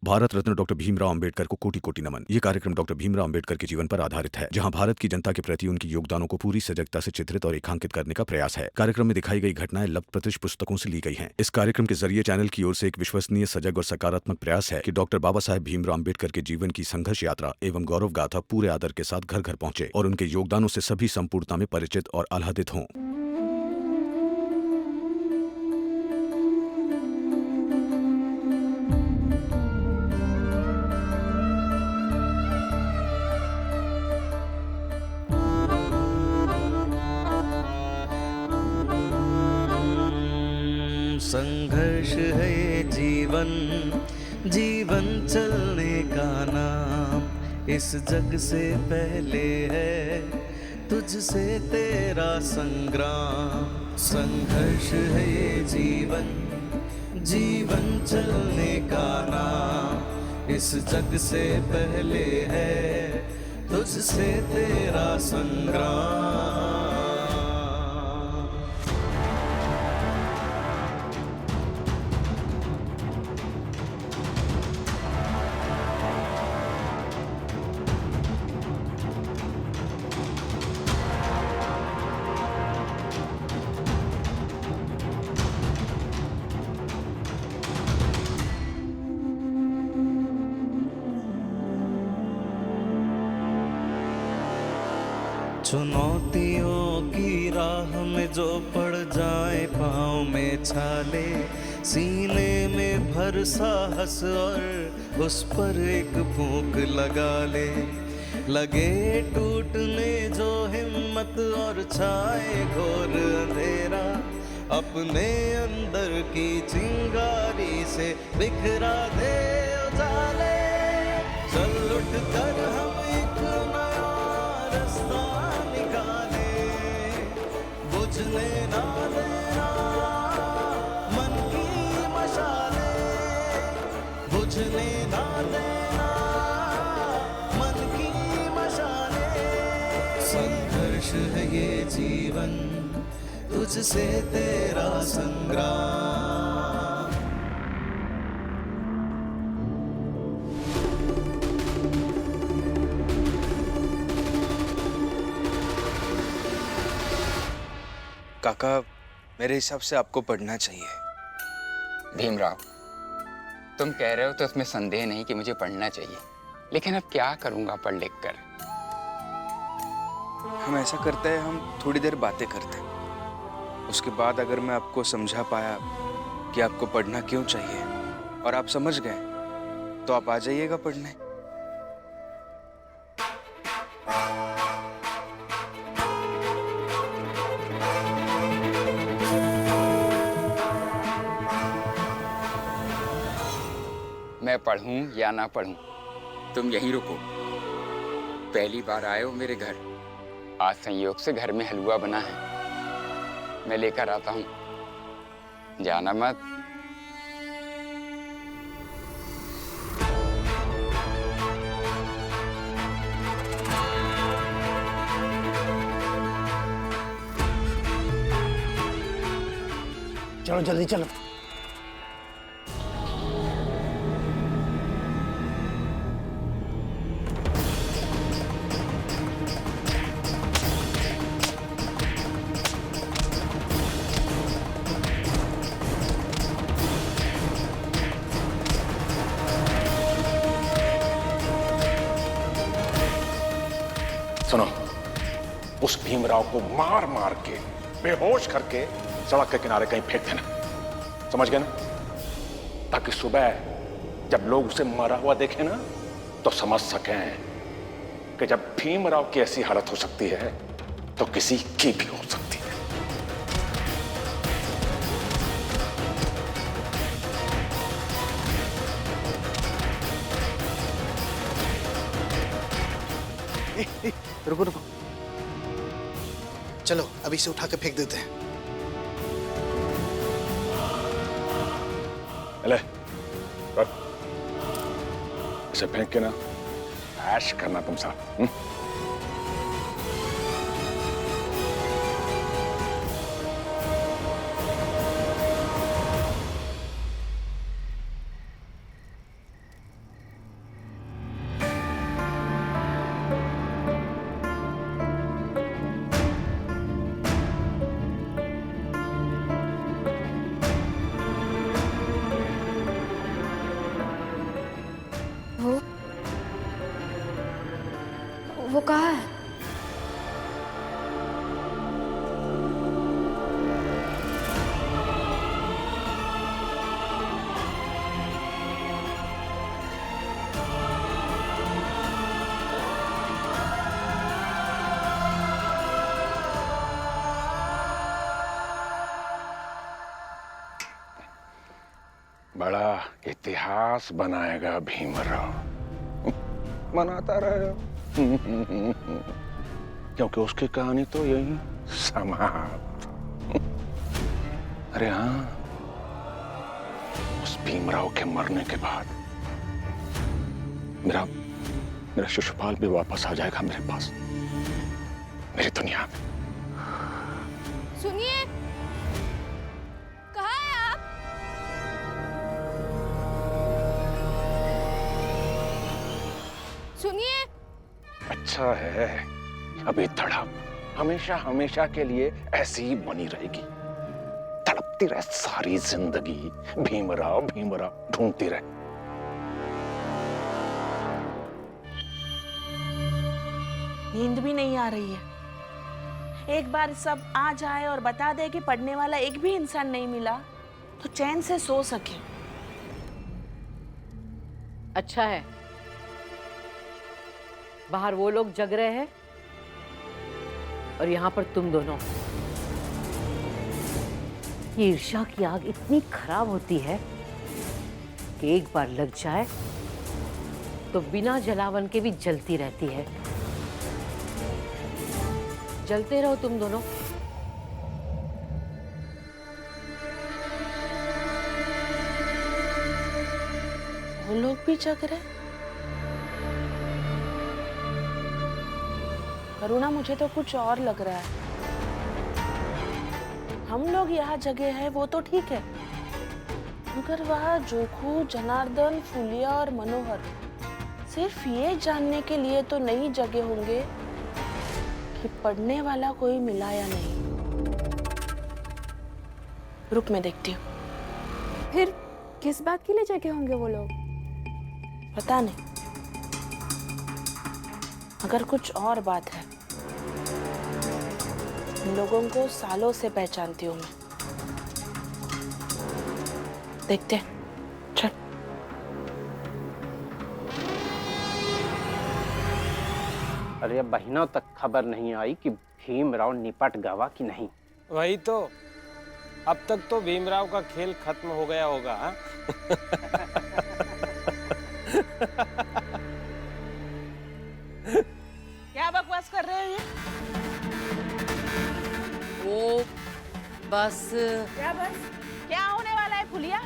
Bharat Ratna doctor Bhimrao Ambedkar को कोटि कोटि नमन। ये कार्यक्रम डॉक्टर भीमराव अंबेडकर के जीवन पर आधारित है, जहां भारत की जनता के प्रति उनके योगदानों को पूरी सजगता से चित्रित और रेखांकित करने का प्रयास है। कार्यक्रम में दिखाई गई घटनाएं लब्ध प्रतिष्ठ पुस्तकों से ली गई हैं। इस कार्यक्रम के जरिए चैनल की ओर से एक विश्वसनीय, सजग और सकारात्मक प्रयास है कि डॉक्टर बाबा साहेब भीमराव अंबेडकर के जीवन की संघर्ष यात्रा एवं गौरव गाथा पूरे आदर के साथ घर घर पहुंचे और उनके योगदानों से सभी संपूर्णता में परिचित और आह्लादित हों। संघर्ष है ये जीवन, जीवन चलने का नाम। इस जग से पहले है तुझसे तेरा संग्राम। संघर्ष है ये जीवन, जीवन चलने का नाम। इस जग से पहले है तुझसे तेरा संग्राम। चुनौतियों की राह में जो पड़ जाए पाँव में छाले, सीने में भर साहस और उस पर एक फूंक लगा ले। लगे टूटने जो हिम्मत और छाए घोर अंधेरा, अपने अंदर की चिंगारी से बिखरा दे उजाले। चल उठ कर हम एक नया रास्ता निकाले, बुझने ना देना मन की मशाले, बुझने ना देना मन की मशाले। संघर्ष है ये जीवन, तुझसे तेरा संग्राम। काका, मेरे हिसाब से आपको पढ़ना चाहिए। भीमराव, तुम कह रहे हो तो इसमें संदेह नहीं कि मुझे पढ़ना चाहिए, लेकिन अब क्या करूंगा पढ़ लिख कर। हम ऐसा करते हैं, हम थोड़ी देर बातें करते हैं। उसके बाद अगर मैं आपको समझा पाया कि आपको पढ़ना क्यों चाहिए और आप समझ गए, तो आप आ जाइएगा पढ़ने। मैं पढ़ूं या ना पढ़ूं, तुम यहीं रुको। पहली बार आए हो मेरे घर, आज संयोग से घर में हलवा बना है, मैं लेकर आता हूं। जाना मत। चलो जल्दी चलो। सुनो, उस भीमराव को मार मार के बेहोश करके सड़क के किनारे कहीं फेंक देना, समझ गए ना? ताकि सुबह जब लोग उसे मरा हुआ देखें ना, तो समझ सकें कि जब भीमराव की ऐसी हालत हो सकती है तो किसी की भी हो सकती है। रुको रुको, चलो अभी से उठा के फेंक देते हैं। ले, रख। इसे फेंक के ना ऐश करना तुम साथ। वो कहाँ है? बड़ा इतिहास बनाएगा भीमराव। बनाता रहेगा। क्योंकि उसकी कहानी तो यही समाप्त। अरे हाँ, उस भीमराव के मरने के बाद मेरा शिशुपाल भी वापस आ जाएगा मेरे पास, मेरी दुनिया में। सुनिए, कहाँ है आप? सुनिए। अच्छा है, अभी तड़प हमेशा हमेशा के लिए ऐसी ही बनी रहेगी। तड़पती रहे सारी जिंदगी, भीमराव भीमराव ढूंढती रहे। नींद भी नहीं आ रही है। एक बार सब आ जाए और बता दे कि पढ़ने वाला एक भी इंसान नहीं मिला तो चैन से सो सके। अच्छा है, बाहर वो लोग जग रहे हैं और यहाँ पर तुम दोनों। ये ईर्ष्या की आग इतनी खराब होती है कि एक बार लग जाए तो बिना जलावन के भी जलती रहती है। जलते रहो तुम दोनों। वो लोग भी जग रहे। करुणा, मुझे तो कुछ और लग रहा है। हम लोग यहाँ जगे हैं वो तो ठीक है, मगर वहाँ जोखू, जनार्दन, फूलिया और मनोहर सिर्फ ये जानने के लिए तो नहीं जगे होंगे कि पढ़ने वाला कोई मिला या नहीं। रुक, मैं देखती हूँ। फिर किस बात के लिए जगे होंगे वो लोग? पता नहीं, अगर कुछ और बात है। इन लोगों को सालों से पहचानती हूँ मैं। देखते हैं, चल। अरे महीनों तक खबर नहीं आई कि भीमराव निपट गवा कि नहीं। वही तो, अब तक तो भीमराव का खेल खत्म हो गया होगा। हाँ? क्या बकवास कर रहे हो ये? वो बस। क्या बस? क्या होने वाला है फुलिया?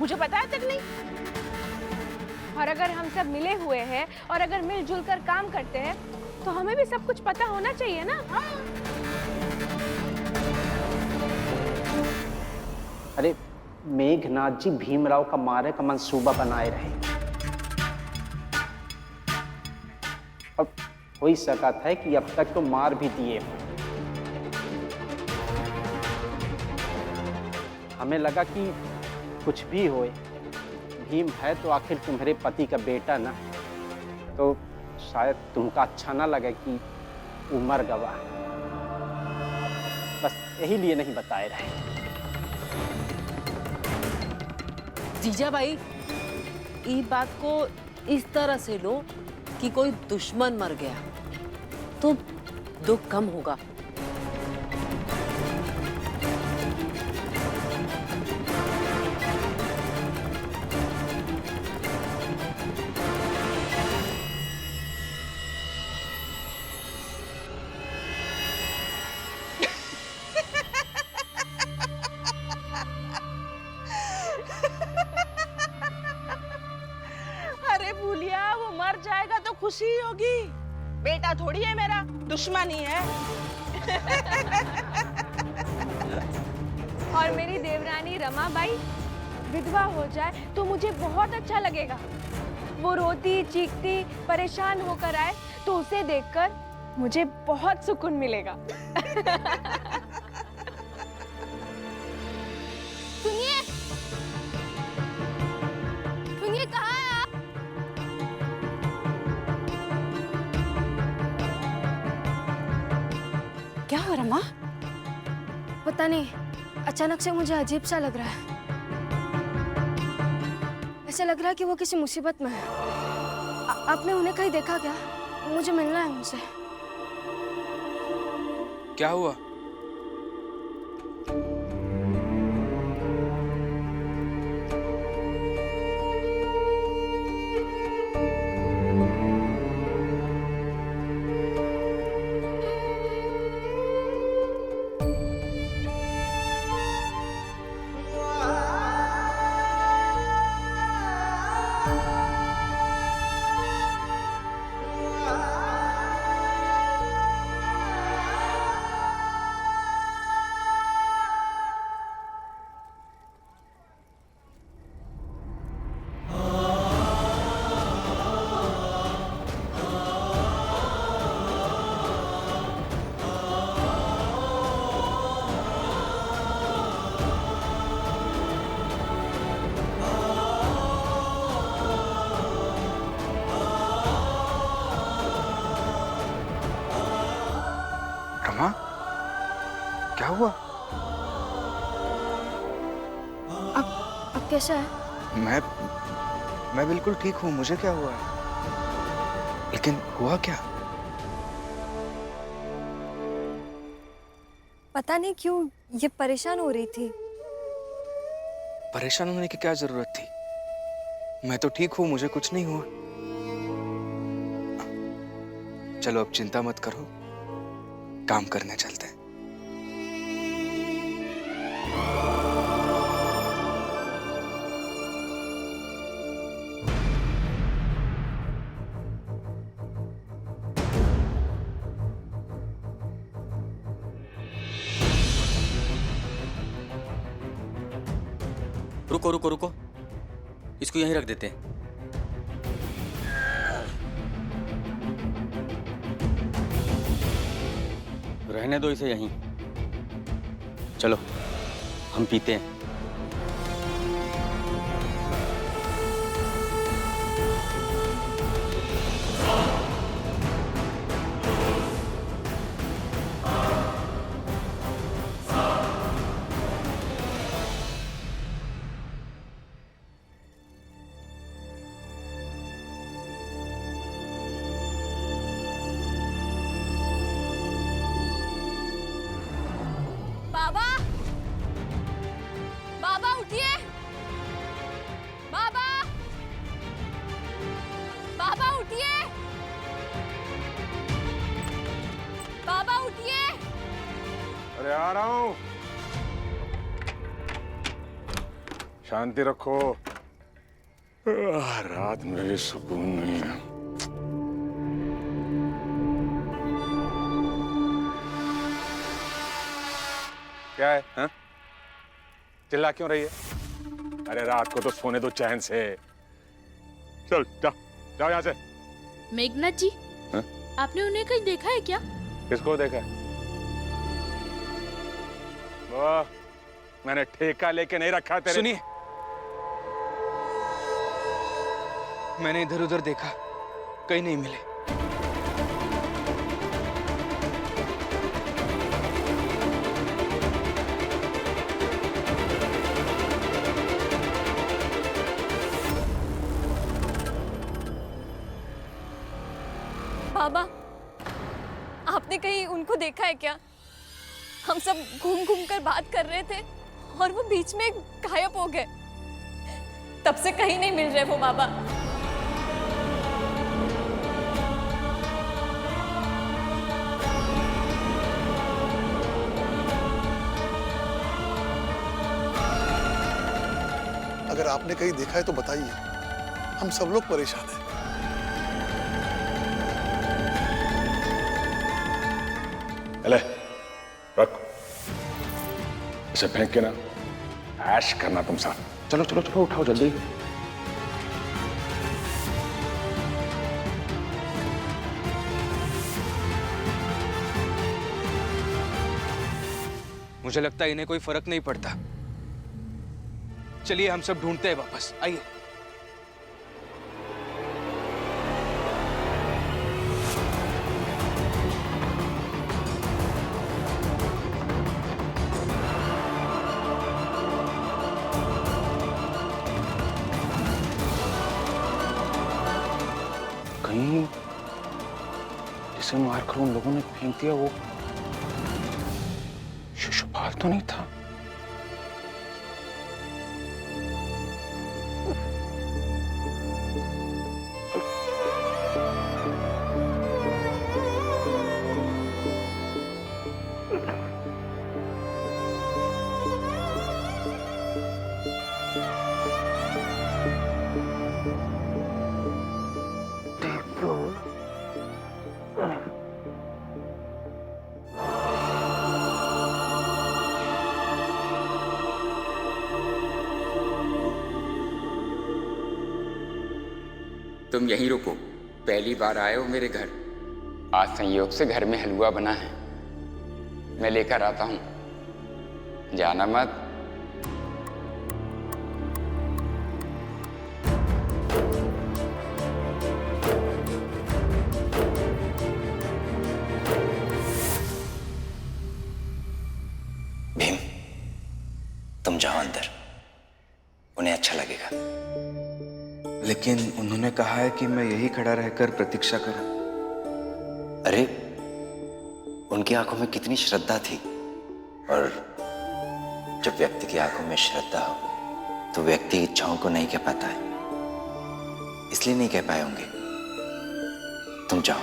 मुझे पता है तक नहीं। और अगर हम सब मिले हुए हैं और अगर मिलजुल कर काम करते हैं तो हमें भी सब कुछ पता होना चाहिए ना। अरे मेघनाथ जी भीमराव का मारे का मंसूबा बनाए रहे और हो ही सका था कि अब तक तो मार भी दिए हो। हमें लगा कि कुछ भी होए, भीम है तो आखिर तुम्हारे पति का बेटा ना, तो शायद तुमका अच्छा ना लगे कि वो मर गवा। बस यही लिए नहीं बताए रहे। जीजाबाई, इस बात को इस तरह से लो कि कोई दुश्मन मर गया तो दुख कम होगा। अरे भूलिया, वो मर जाएगा तो खुशी ही होगी। बेटा थोड़ी है मेरा, दुश्मन ही है। और मेरी देवरानी रमाबाई विधवा हो जाए तो मुझे बहुत अच्छा लगेगा। वो रोती चीखती परेशान होकर आए तो उसे देखकर मुझे बहुत सुकून मिलेगा। सुनिए, सुनिए, कहाँ है आप? क्या हो रमा? पता नहीं, अचानक से मुझे अजीब सा लग रहा है। ऐसा लग रहा है कि वो किसी मुसीबत में है। आपने उन्हें कहीं देखा क्या? मुझे मिलना है उनसे। क्या हुआ? रमा, क्या हुआ? अब कैसा है? मैं बिल्कुल ठीक हूँ। मुझे क्या हुआ है? लेकिन हुआ क्या? पता नहीं क्यों ये परेशान हो रही थी। परेशान होने की क्या जरूरत थी? मैं तो ठीक हूँ, मुझे कुछ नहीं हुआ। चलो अब चिंता मत करो, काम करने चलते हैं। रुको रुको रुको, इसको यहीं रख देते हैं। रहने दो इसे यहीं। चलो हम पीते हैं। बाबा, बाबा उठिए। बाबा, बाबा उठिए। बाबा उठिए। अरे आ रहा हूं। शांति रखो। रात में भी सुकून नहीं है। क्या है? हाँ? चिल्ला क्यों रही है? अरे रात को तो सोने दो चैन से। चल जाओ जाओ यहाँ से। मेघनाथ जी, हाँ? आपने उन्हें कहीं देखा है क्या? किसको देखा? वो मैंने ठेका लेके नहीं रखा तेरे। सुनिए, मैंने इधर उधर देखा, कहीं नहीं मिले। बाबा, आपने कहीं उनको देखा है क्या? हम सब घूम घूम कर बात कर रहे थे और वो बीच में गायब हो गए। तब से कहीं नहीं मिल रहे वो बाबा। अगर आपने कहीं देखा है तो बताइए, हम सब लोग परेशान हैं। ले रख, इसे फेंक के ना ऐश करना तुम साथ। चलो चलो चलो उठाओ जल्दी। मुझे लगता है इन्हें कोई फर्क नहीं पड़ता। चलिए हम सब ढूंढते हैं वापस, आइए। कहीं जिसे मारकर उन लोगों ने फेंक दिया वो शिशुपाल तो नहीं था? तुम यहीं रुको, पहली बार आए हो मेरे घर। आज संयोग से घर में हलवा बना है, मैं लेकर आता हूं, जाना मत। भीम, तुम जाओ अंदर, उन्हें अच्छा लगेगा। लेकिन उन्होंने कहा है कि मैं यही खड़ा रहकर प्रतीक्षा करूं। अरे, उनकी आंखों में कितनी श्रद्धा थी, और जब व्यक्ति की आंखों में श्रद्धा हो तो व्यक्ति इच्छाओं को नहीं कह पाता है, इसलिए नहीं कह पाए होंगे। तुम जाओ।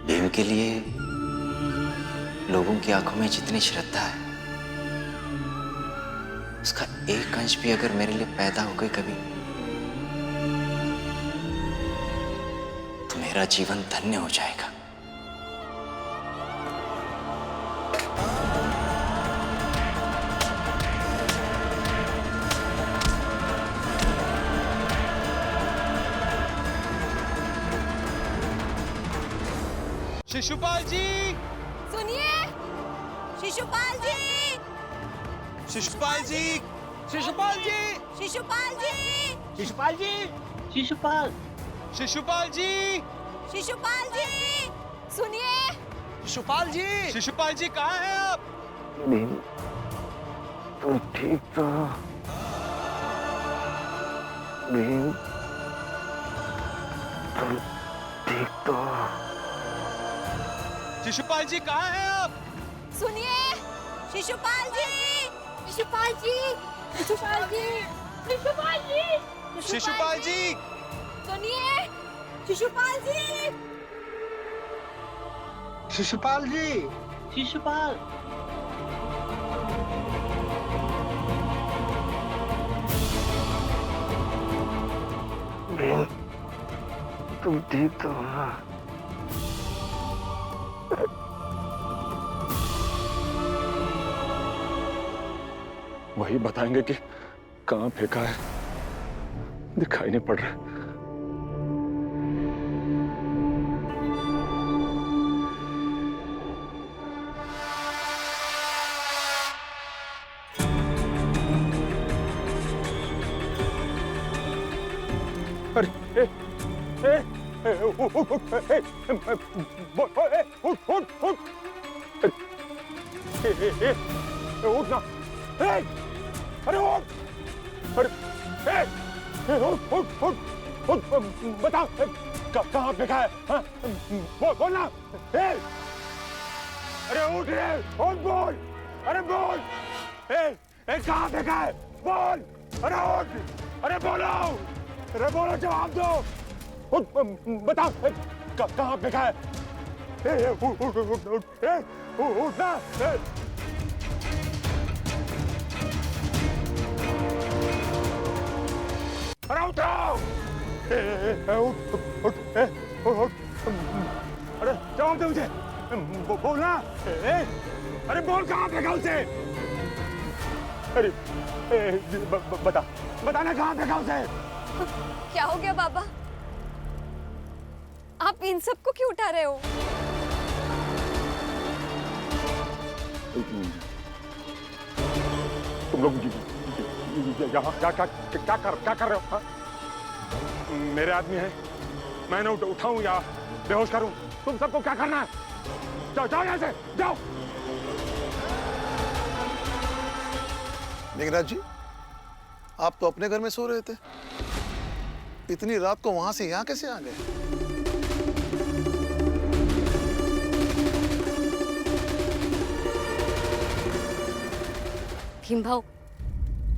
भीम के लिए लोगों की आंखों में जितनी श्रद्धा है, उसका एक अंश भी अगर मेरे लिए पैदा हो गई कभी, तो मेरा जीवन धन्य हो जाएगा। शिशुपाल जी, सुनिए, शिशुपाल जी, शिशुपाल जी, शिशुपाल जी, शिशुपाल जी, शिशुपाल जी, शिशुपाल, शिशुपाल जी, शिशुपाल जी, सुनिए, शिशुपाल जी, शिशुपाल जी कहाँ हैं आप? भीम, तुम ठीक तो? भीम, तुम ठीक तो? शिशुपाल जी कहाँ हैं आप? सुनिए, शिशुपाल जी, शिशुपाल जी, शिशुपाल जी, शिशुपाल जी, शिशुपाल जी, सुनिए, शिशुपाल जी, शिशुपाल जी, शिशुपाल। भीम, तुम ठीक तो हो ना? वही बताएंगे कि कहाँ फेंका है, दिखाई नहीं पड़ रहा। अरे, उठ ना, अरे उठ, अरे उठ, बता कहाँ फेंका है? बोल ना, अरे उठ रे, उठ बोल, अरे बोल, कहाँ फेंका है? बोल, अरे उठ, अरे बोलो, अरे बोलो, जवाब दो, उठ, बता कहाँ फेंका है? उठ ना, अरे उठाओ, उठ, अरे जवाब दे मुझे, बोल ना, अरे बोल कहाँ फेंका उसे? अरे बताना कहाँ फेंका उसे? क्या हो गया बाबा? आप इन सबको क्यों उठा रहे हो? तुम लोग यहाँ क्या कर रहे हो? हा? मेरे आदमी हैं, मैं ना उठाऊं या बेहोश करूं? तुम सबको क्या करना है? जाओ जाओ यहां से, जाओ। मेघराज जी, आप तो अपने घर में सो रहे थे, इतनी रात को वहां से यहाँ कैसे आ गए? भीम भाऊ,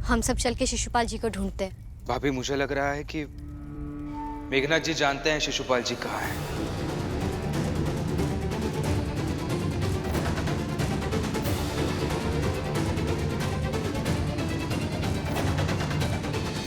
हम सब चल के शिशुपाल जी को ढूंढते हैं। भाभी, मुझे लग रहा है कि मेघनाथ जी जानते हैं शिशुपाल जी कहाँ हैं।